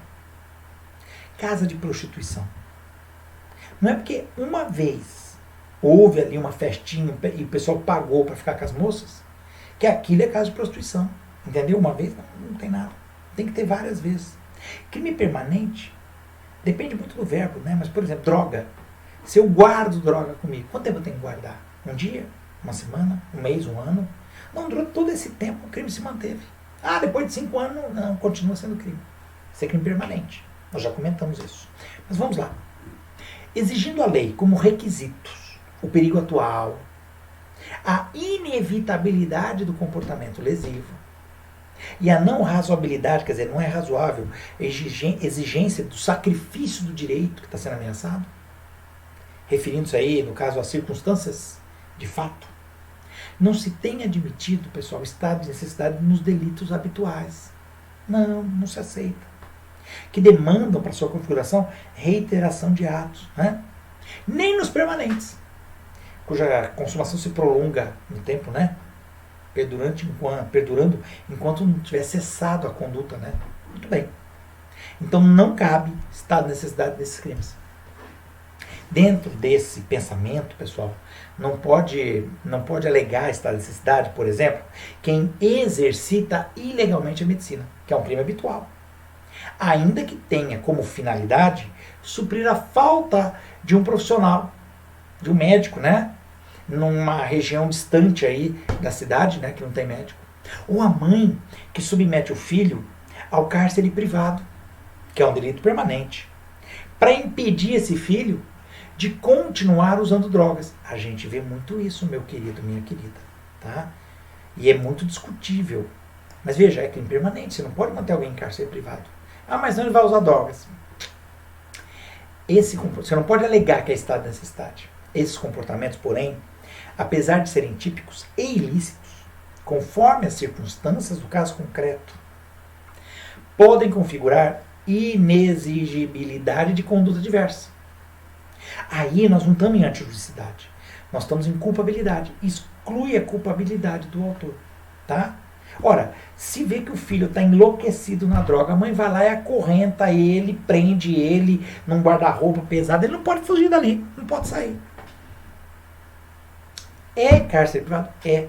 Casa de prostituição. Não é porque uma vez houve ali uma festinha e o pessoal pagou para ficar com as moças que aquilo é casa de prostituição. Entendeu? Uma vez não tem nada. Tem que ter várias vezes. Crime permanente depende muito do verbo, né? Mas, por exemplo, droga. Se eu guardo droga comigo, quanto tempo eu tenho que guardar? Um dia? Uma semana? Um mês? Um ano? Não, durante todo esse tempo o crime se manteve. Depois de 5 anos, não, continua sendo crime. Isso é crime permanente. Nós já comentamos isso. Mas vamos lá. Exigindo a lei como requisitos o perigo atual, a inevitabilidade do comportamento lesivo e a não razoabilidade, quer dizer, não é razoável a exigência do sacrifício do direito que está sendo ameaçado, referindo-se aí, no caso, às circunstâncias de fato, não se tem admitido, pessoal, estado de necessidade nos delitos habituais. Não se aceita. Que demandam para sua configuração reiteração de atos. Né? Nem nos permanentes, cuja consumação se prolonga no tempo, né? Perdurando enquanto não tiver cessado a conduta. Né? Muito bem. Então não cabe estado de necessidade desses crimes. Dentro desse pensamento, pessoal, não pode alegar estado de necessidade, por exemplo, quem exercita ilegalmente a medicina, que é um crime habitual. Ainda que tenha como finalidade suprir a falta de um profissional, de um médico, né? Numa região distante aí da cidade, né? Que não tem médico. Ou a mãe que submete o filho ao cárcere privado, que é um delito permanente, para impedir esse filho de continuar usando drogas. A gente vê muito isso, meu querido, minha querida, tá? E é muito discutível. Mas veja, é crime permanente, você não pode manter alguém em cárcere privado. Ah, mas não, ele vai usar drogas. Você não pode alegar que é estado de necessidade. Esses comportamentos, porém, apesar de serem típicos e ilícitos, conforme as circunstâncias do caso concreto, podem configurar inexigibilidade de conduta diversa. Aí nós não estamos em antijuridicidade, nós estamos em culpabilidade. Exclui a culpabilidade do autor, tá? Ora, se vê que o filho está enlouquecido na droga, a mãe vai lá e acorrenta ele, prende ele num guarda-roupa pesado, ele não pode fugir dali, não pode sair. É cárcere privado? É.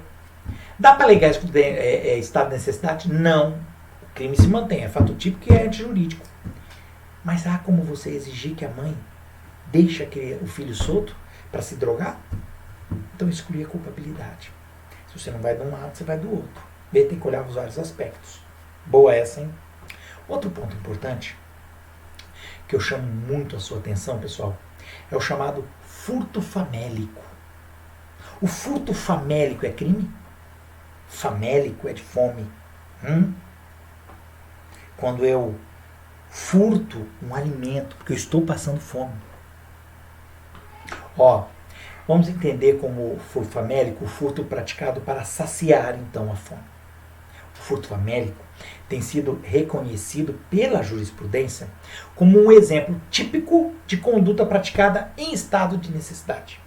Dá para alegar estado de necessidade? Não. O crime se mantém, é fato típico e é antijurídico. Mas há como você exigir que a mãe deixe o filho solto para se drogar? Então exclui a culpabilidade. Se você não vai de um lado, você vai do outro. Tem que olhar os vários aspectos. Boa essa, hein? Outro ponto importante, que eu chamo muito a sua atenção, pessoal, é o chamado furto famélico. O furto famélico é crime? Famélico é de fome. Quando eu furto um alimento, porque eu estou passando fome. Vamos entender como furto famélico, o furto praticado para saciar, então, a fome. O furto famélico tem sido reconhecido pela jurisprudência como um exemplo típico de conduta praticada em estado de necessidade.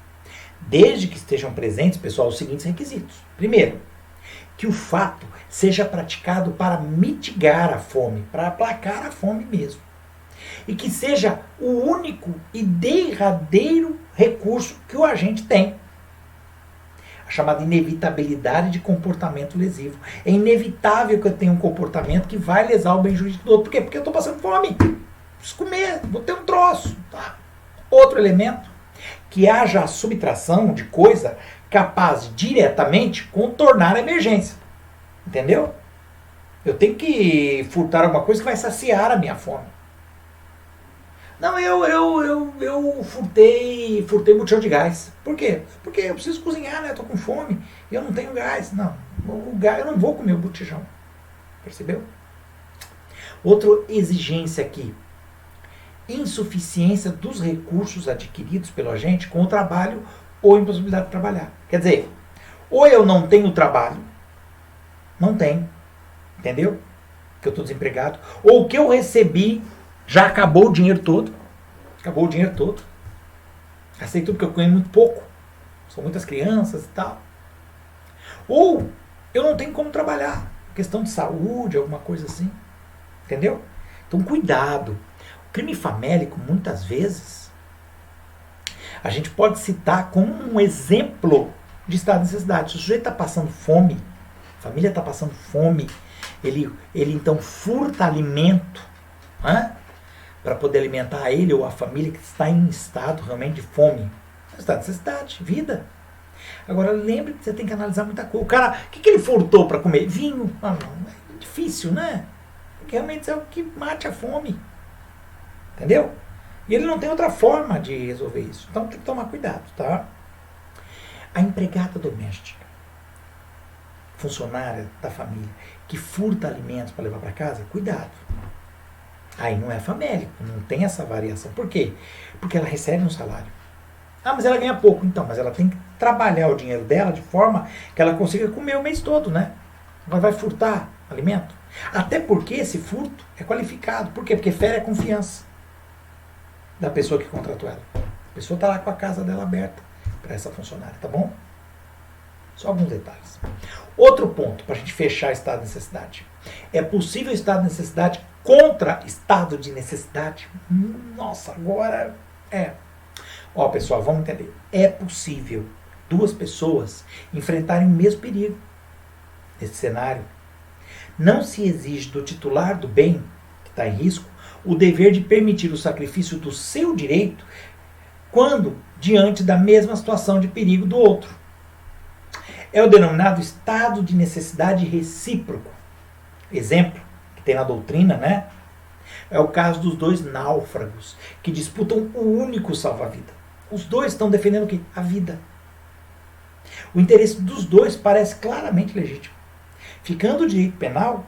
Desde que estejam presentes, pessoal, os seguintes requisitos. Primeiro, que o fato seja praticado para mitigar a fome, para aplacar a fome mesmo. E que seja o único e derradeiro recurso que o agente tem. A chamada inevitabilidade de comportamento lesivo. É inevitável que eu tenha um comportamento que vai lesar o bem jurídico do outro. Por quê? Porque eu estou passando fome. Preciso comer, vou ter um troço. Tá? Outro elemento, que haja a subtração de coisa capaz de diretamente contornar a emergência. Entendeu? Eu tenho que furtar alguma coisa que vai saciar a minha fome. Não, eu furtei botijão de gás. Por quê? Porque eu preciso cozinhar, né? Eu tô com fome e eu não tenho gás. Não, o gás, eu não vou comer o botijão. Percebeu? Outra exigência aqui. Insuficiência dos recursos adquiridos pelo agente com o trabalho ou impossibilidade de trabalhar. Quer dizer, ou eu não tenho trabalho, não tenho, entendeu? Que eu estou desempregado, ou o que eu recebi já acabou o dinheiro todo. Gastei tudo porque eu ganhei muito pouco. São muitas crianças e tal. Ou eu não tenho como trabalhar. Questão de saúde, alguma coisa assim. Entendeu? Então cuidado. O crime famélico, muitas vezes, a gente pode citar como um exemplo de estado de necessidade. Se o sujeito está passando fome, a família está passando fome, ele então furta alimento, para poder alimentar ele ou a família que está em estado realmente de fome. Estado de necessidade, vida. Agora lembre que você tem que analisar muita coisa. O cara, o que ele furtou para comer? Vinho. Não, é difícil, né? Porque realmente é o que mate a fome. Entendeu? E ele não tem outra forma de resolver isso. Então tem que tomar cuidado, tá? A empregada doméstica, funcionária da família, que furta alimentos para levar para casa, cuidado. Aí não é famélico, não tem essa variação. Por quê? Porque ela recebe um salário. Mas ela ganha pouco. Então, mas ela tem que trabalhar o dinheiro dela de forma que ela consiga comer o mês todo, né? Ela vai furtar alimento. Até porque esse furto é qualificado. Por quê? Porque fere a confiança da pessoa que contratou ela. A pessoa está lá com a casa dela aberta para essa funcionária, tá bom? Só alguns detalhes. Outro ponto para a gente fechar estado de necessidade. É possível estado de necessidade contra estado de necessidade? Nossa, agora é. Ó, pessoal, vamos entender. É possível duas pessoas enfrentarem o mesmo perigo nesse cenário. Não se exige do titular do bem, que está em risco, o dever de permitir o sacrifício do seu direito quando diante da mesma situação de perigo do outro. É o denominado estado de necessidade recíproco. Exemplo, que tem na doutrina, né? É o caso dos dois náufragos, que disputam o único salva-vida. Os dois estão defendendo o quê? A vida. O interesse dos dois parece claramente legítimo. Ficando o direito penal,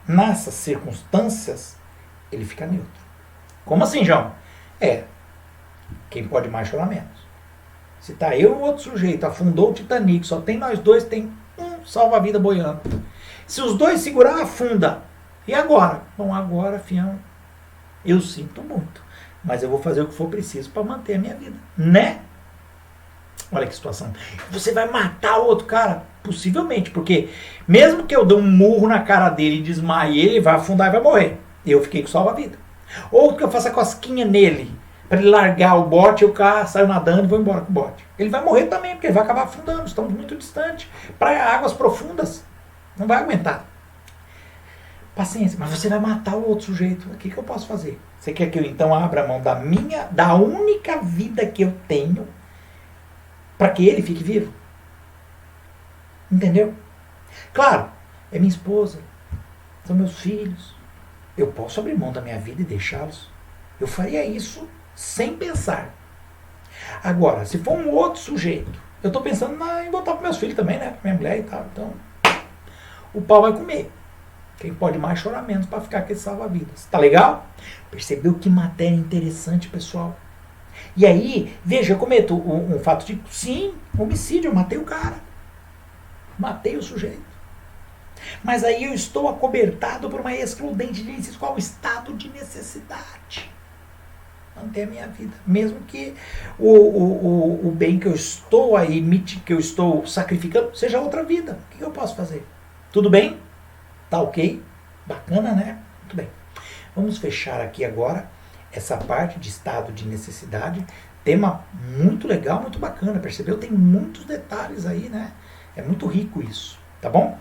nessas circunstâncias, ele fica neutro. Como assim, João? Quem pode mais chora menos. Se tá eu e o outro sujeito, afundou o Titanic, só tem nós dois, tem um salva-vida boiando. Se os dois segurar, afunda. E agora? Bom, agora, fião, eu sinto muito. Mas eu vou fazer o que for preciso para manter a minha vida. Né? Olha que situação. Você vai matar o outro cara? Possivelmente, porque mesmo que eu dê um murro na cara dele e desmaie ele, vai afundar e vai morrer. Eu fiquei com salva-vida. Ou que eu faça cosquinha nele, para ele largar o bote, o cara saiu nadando e vou embora com o bote. Ele vai morrer também, porque ele vai acabar afundando. Estamos muito distantes. Para águas profundas. Não vai aguentar. Paciência, mas você vai matar o outro sujeito. O que eu posso fazer? Você quer que eu então abra a mão da única vida que eu tenho para que ele fique vivo? Entendeu? Claro, é minha esposa, são meus filhos. Eu posso abrir mão da minha vida e deixá-los. Eu faria isso sem pensar. Agora, se for um outro sujeito, eu estou pensando em voltar para meus filhos também, né? Para minha mulher e tal. Então, o pau vai comer. Quem pode mais chorar menos para ficar com esse salva-vidas. Tá legal? Percebeu que matéria interessante, pessoal? E aí, veja, eu cometo um fato de, sim, homicídio, eu matei o cara. Matei o sujeito. Mas aí eu estou acobertado por uma excludente de inciso. Qual? O estado de necessidade. Manter a minha vida. Mesmo que o bem que eu estou aí, que eu estou sacrificando, seja outra vida. O que eu posso fazer? Tudo bem? Tá ok? Bacana, né? Muito bem. Vamos fechar aqui agora essa parte de estado de necessidade. Tema muito legal, muito bacana. Percebeu? Tem muitos detalhes aí, né? É muito rico isso, tá bom?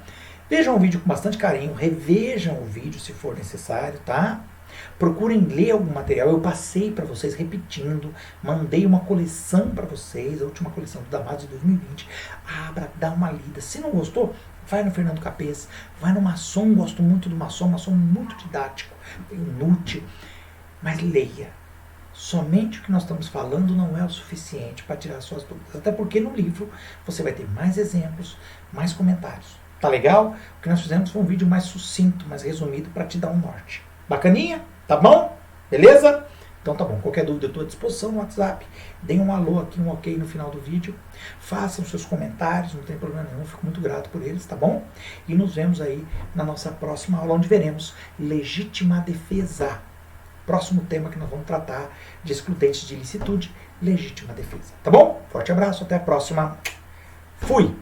Vejam o vídeo com bastante carinho, revejam o vídeo se for necessário, tá? Procurem ler algum material. Eu passei para vocês repetindo, mandei uma coleção para vocês, a última coleção do Damaso de 2020. Abra, dá uma lida. Se não gostou, vai no Fernando Capês, vai no Maçom, gosto muito do Maçom muito didático, inútil, mas leia. Somente o que nós estamos falando não é o suficiente para tirar suas dúvidas, até porque no livro você vai ter mais exemplos, mais comentários. Tá legal? O que nós fizemos foi um vídeo mais sucinto, mais resumido para te dar um norte. Bacaninha? Tá bom? Beleza? Então tá bom, qualquer dúvida eu estou à disposição no WhatsApp. Deem um alô aqui, um ok no final do vídeo. Façam seus comentários, não tem problema nenhum, fico muito grato por eles, tá bom? E nos vemos aí na nossa próxima aula, onde veremos legítima defesa. Próximo tema que nós vamos tratar de excludentes de ilicitude, legítima defesa. Tá bom? Forte abraço, até a próxima. Fui!